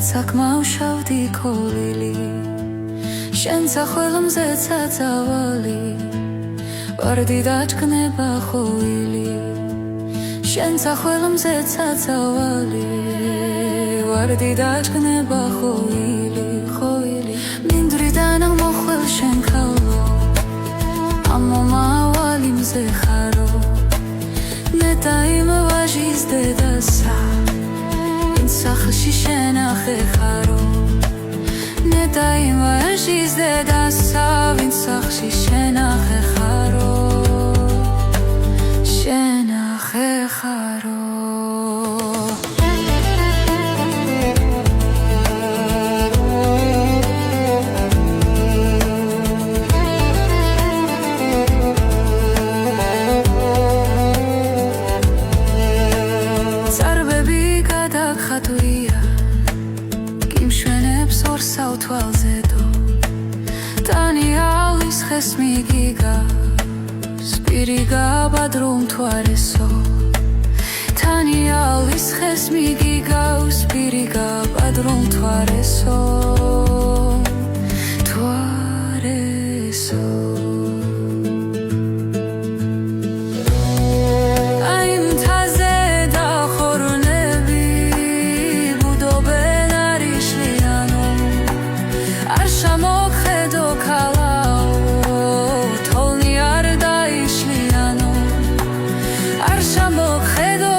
საკმაუშავდი კოლილი შენცა ხელმზეცა წავალი ვარდი დაჭკნება ხოილი შენცა ხელმზეცა წავალი ვარდი დაჭკნება ხოილი ხოილი მინდვრიდან მოხვალ შენ ქალო ამომავალი მზე ხარო ნეტა იმ ვაჟის დედასა სახლში შენახე ხარო ნეტა იმ ვაჟის დედასა ვინც სახლში შენახე ხარო შენახე ხარო საუთვალზედო ტანი ალის ხეს მიგიგავს პირი გაბადრում თვარესო ტანი ალის ხეს მიგიგავს პირი გაბადრում თვარესო თვარესო Arșa mă credo